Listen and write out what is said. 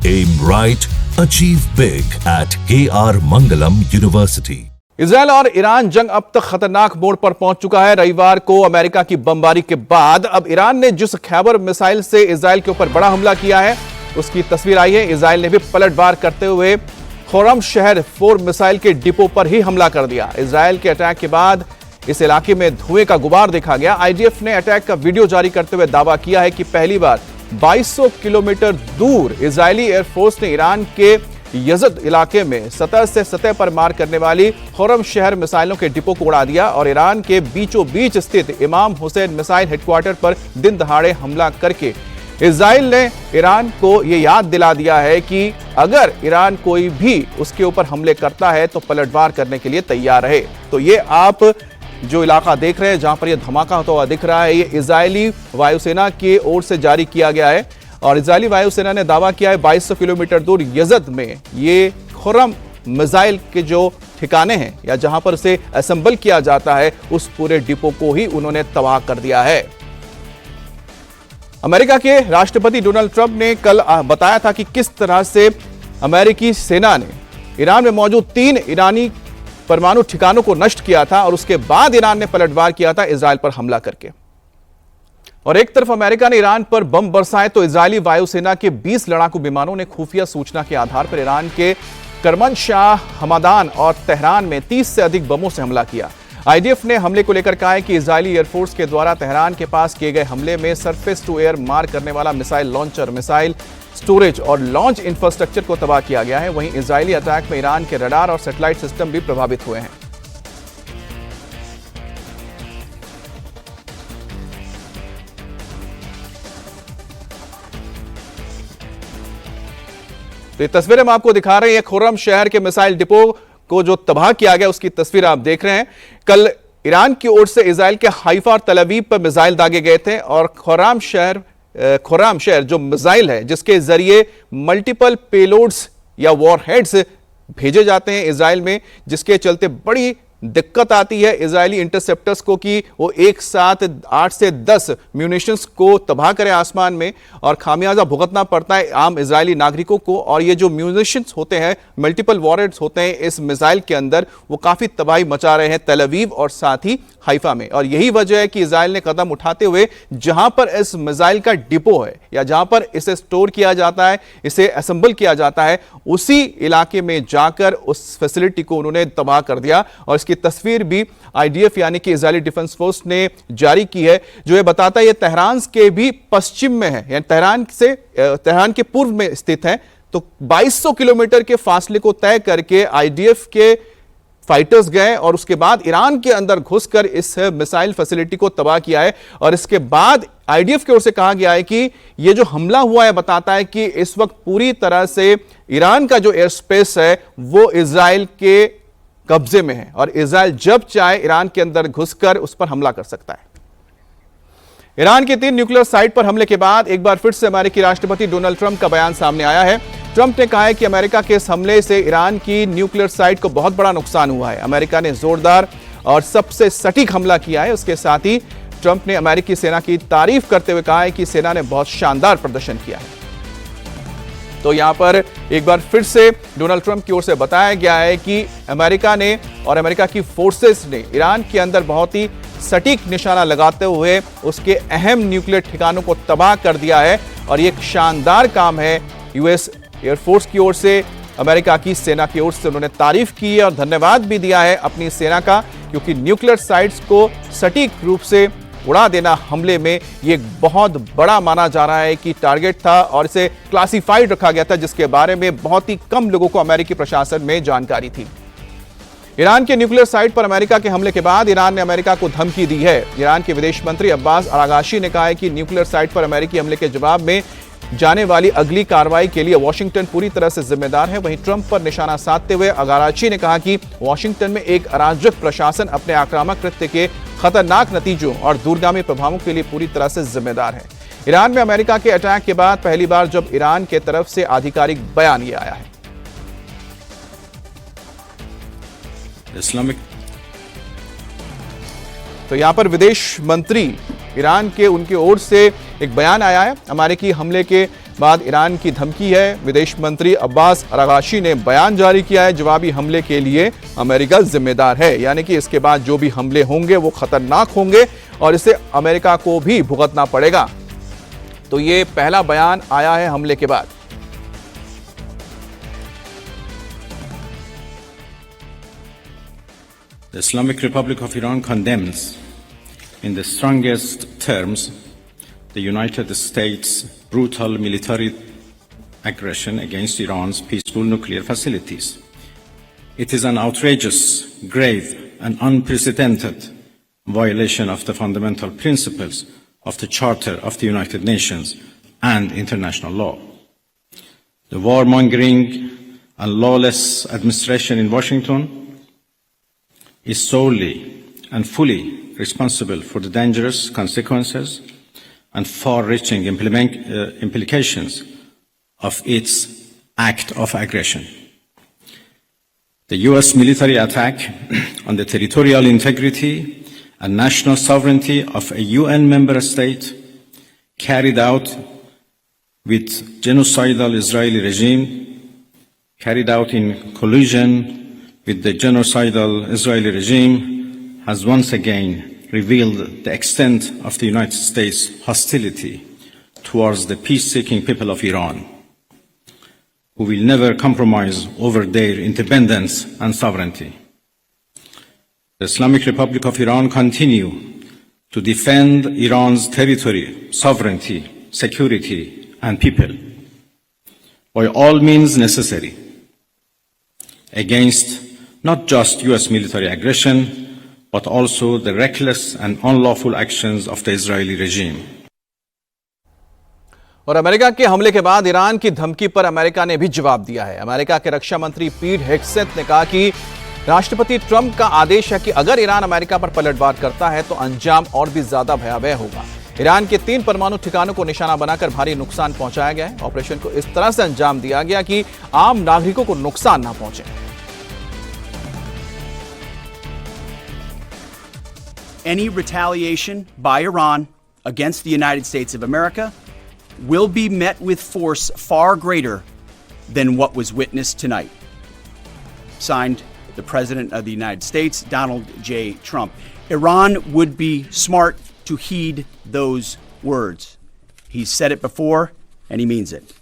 Aim right, achieve big at KR Mangalam University. Israel और Iran जंग अब तक खतरनाक मोड़ पर पहुंच चुका है। रविवार को अमेरिका की बमबारी के बाद अब ईरान ने जिस खैबर मिसाइल से इजराइल के ऊपर बड़ा हमला किया है उसकी तस्वीर आई है। इजराइल ने भी पलटवार करते हुए खुर्रम शहर 4 मिसाइल के डिपो पर ही हमला कर दिया। इजराइल के अटैक के बाद इस इलाके में धुएं का गुबार देखा गया। आईडीएफ ने अटैक का वीडियो जारी करते हुए दावा किया है कि पहली बार 2200 किलोमीटर दूर इजरायली एयरफोर्स ने ईरान के यज़द इलाके में सतह से सतह पर मार करने वाली खुर्रम शहर मिसाइलों के डिपो को उड़ा दिया और ईरान के बीचों बीच स्थित इमाम हुसैन मिसाइल हेडक्वार्टर पर दिन दहाड़े हमला करके इजराइल ने ईरान को यह याद दिला दिया है कि अगर ईरान कोई भी उसके ऊपर हमले करता है तो पलटवार करने के लिए तैयार रहे। तो ये आप जो इलाका देख रहे हैं जहां पर यह धमाका होता हुआ दिख रहा है, ये इजरायली वायुसेना की ओर से जारी किया गया है और इजरायली वायुसेना ने दावा किया है 2200 किलोमीटर दूर यज़द में ये खुर्रम मिसाइल के जो ठिकाने हैं या जहां पर उसे असेंबल किया जाता है उस पूरे डिपो को ही उन्होंने तबाह कर दिया है। अमेरिका के राष्ट्रपति डोनाल्ड ट्रंप ने कल बताया था कि किस तरह से अमेरिकी सेना ने ईरान में मौजूद 3 ईरानी परमाणु ठिकानों को नष्ट किया था और उसके बाद ईरान ने पलटवार किया था इजराइल पर हमला करके। और एक तरफ अमेरिका ने ईरान पर बम बरसाए तो इजरायली वायुसेना के 20 लड़ाकू विमानों ने खुफिया सूचना के आधार पर ईरान के करमनशाह, हमादान और तेहरान में 30 से अधिक बमों से हमला किया। आईडीएफ ने हमले को लेकर कहा है कि इजरायली एयरफोर्स के द्वारा तेहरान के पास किए गए हमले में सरफेस टू एयर मार करने वाला मिसाइल लॉन्चर, मिसाइल स्टोरेज और लॉन्च इंफ्रास्ट्रक्चर को तबाह किया गया है। वहीं इजरायली अटैक में ईरान के रडार और सैटेलाइट सिस्टम भी प्रभावित हुए हैं। तो ये तस्वीरें हम आपको दिखा रहे हैं खुर्रम शहर के मिसाइल डिपो को जो तबाह किया गया उसकी तस्वीर आप देख रहे हैं। कल ईरान की ओर से इजराइल के हाइफा और तल अवीव पर मिसाइल दागे गए थे और खुर्रम शहर जो मिसाइल है जिसके जरिए मल्टीपल पेलोड्स या वॉरहेड्स भेजे जाते हैं इजराइल में, जिसके चलते बड़ी दिक्कत आती है इजरायली इंटरसेप्टर्स को कि वो एक साथ 8 से 10 म्यूनिशंस को तबाह करें आसमान में और खामियाजा भुगतना पड़ता है आम इजरायली नागरिकों को। और ये जो म्यूनिशंस होते हैं, मल्टीपल वॉरहेड्स होते हैं इस मिसाइल के अंदर, वो काफ़ी तबाही मचा रहे हैं तल अवीव और साथ ही हाइफा में। और यही वजह है कि इजराइल ने कदम उठाते हुए जहां पर इस मिसाइल का डिपो है या जहां पर इसे स्टोर किया जाता है, इसे असेंबल किया जाता है, उसी इलाके में जाकर उस फैसिलिटी को उन्होंने तबाह कर दिया। और की तस्वीर भी आईडीएफ यानी कि इजरायली डिफेंस फोर्स ने जारी की है जो ये बताता है ये तेहरान के भी पश्चिम में है, यानी तेहरान के पूर्व में स्थित है। तो 2200 किलोमीटर के फासले को तय करके आईडीएफ के फाइटर्स गए और उसके बाद ईरान के अंदर घुसकर इस मिसाइल फैसिलिटी को तबाह किया है। और इसके बाद आईडीएफ की ओर से कहा गया है कि ये जो हमला हुआ है बताता है कि इस वक्त पूरी तरह से ईरान का जो एयर स्पेस है वो इजराइल के कब्जे में है और इजराइल जब चाहे ईरान के अंदर घुसकर उस पर हमला कर सकता है। ईरान के 3 न्यूक्लियर साइट पर हमले के बाद एक बार फिर से अमेरिकी राष्ट्रपति डोनाल्ड ट्रंप का बयान सामने आया है। ट्रंप ने कहा है कि अमेरिका के इस हमले से ईरान की न्यूक्लियर साइट को बहुत बड़ा नुकसान हुआ है। अमेरिका ने जोरदार और सबसे सटीक हमला किया है। उसके साथ ही ट्रंप ने अमेरिकी सेना की तारीफ करते हुए कहा है कि सेना ने बहुत शानदार प्रदर्शन किया है। तो यहां पर एक बार फिर से डोनाल्ड ट्रंप की ओर से बताया गया है कि अमेरिका ने और अमेरिका की फोर्सेस ने ईरान के अंदर बहुत ही सटीक निशाना लगाते हुए उसके अहम न्यूक्लियर ठिकानों को तबाह कर दिया है और ये एक शानदार काम है। यूएस एयरफोर्स की ओर से, अमेरिका की सेना की ओर से उन्होंने तारीफ की है और धन्यवाद भी दिया है अपनी सेना का, क्योंकि न्यूक्लियर साइट्स को सटीक रूप से उड़ा देना हमले में ये बहुत बड़ा माना जा रहा है कि टारगेट था और इसे क्लासिफाइड रखा गया था जिसके बारे में बहुत ही कम लोगों को अमेरिकी प्रशासन में जानकारी थी। ईरान के न्यूक्लियर साइट पर अमेरिका के हमले के बाद ईरान ने अमेरिका को धमकी दी है। ईरान के विदेश मंत्री अब्बास अरागाची ने कहा है कि न्यूक्लियर साइट पर अमेरिकी हमले के जवाब में जाने वाली अगली कार्रवाई के लिए वॉशिंगटन पूरी तरह से जिम्मेदार है। वहीं ट्रंप पर निशाना साधते हुए अरागाची ने कहा कि वॉशिंगटन में एक अराजक प्रशासन अपने आक्रामक कृत्य के खतरनाक नतीजों और दूरगामी प्रभावों के लिए पूरी तरह से जिम्मेदार है। ईरान में अमेरिका के अटैक के बाद पहली बार जब ईरान के तरफ से आधिकारिक बयान ये आया है। इस्लामिक तो यहां पर विदेश मंत्री ईरान के उनकी ओर से एक बयान आया है। अमेरिकी हमले के बाद ईरान की धमकी है। विदेश मंत्री अब्बास अरागाची ने बयान जारी किया है, जवाबी हमले के लिए अमेरिका जिम्मेदार है, यानी कि इसके बाद जो भी हमले होंगे वो खतरनाक होंगे और इसे अमेरिका को भी भुगतना पड़ेगा। तो ये पहला बयान आया है हमले के बाद। The Islamic Republic of Iran condemns in the strongest terms the United States' brutal military aggression against Iran's peaceful nuclear facilities. It is an outrageous, grave, and unprecedented violation of the fundamental principles of the Charter of the United Nations and international law. The warmongering and lawless administration in Washington is solely and fully responsible for the dangerous consequences and far-reaching implications of its act of aggression. The U.S. military attack on the territorial integrity and national sovereignty of a UN member state carried out with genocidal Israeli regime, carried out in collusion with the genocidal Israeli regime, has once again revealed the extent of the United States' hostility towards the peace-seeking people of Iran, who will never compromise over their independence and sovereignty. The Islamic Republic of Iran continue to defend Iran's territory, sovereignty, security, and people by all means necessary against not just U.S. military aggression, but also the reckless and unlawful actions of the Israeli regime. और America के हमले के बाद Iran की धमकी पर America ने भी जवाब दिया है। अमेरिका के रक्षा मंत्री पीट हेग्सेथ ने कहा कि राष्ट्रपति ट्रंप का आदेश है कि अगर ईरान अमेरिका पर पलटवार करता है तो अंजाम और भी ज्यादा भयावह होगा। ईरान के 3 परमाणु ठिकानों को निशाना बनाकर भारी नुकसान पहुंचाया गया है। ऑपरेशन को इस तरह से अंजाम दिया गया कि आम नागरिकों को नुकसान ना पहुंचे। Any retaliation by Iran against the United States of America will be met with force far greater than what was witnessed tonight. Signed, the President of the United States, Donald J. Trump. Iran would be smart to heed those words. He's said it before, and he means it.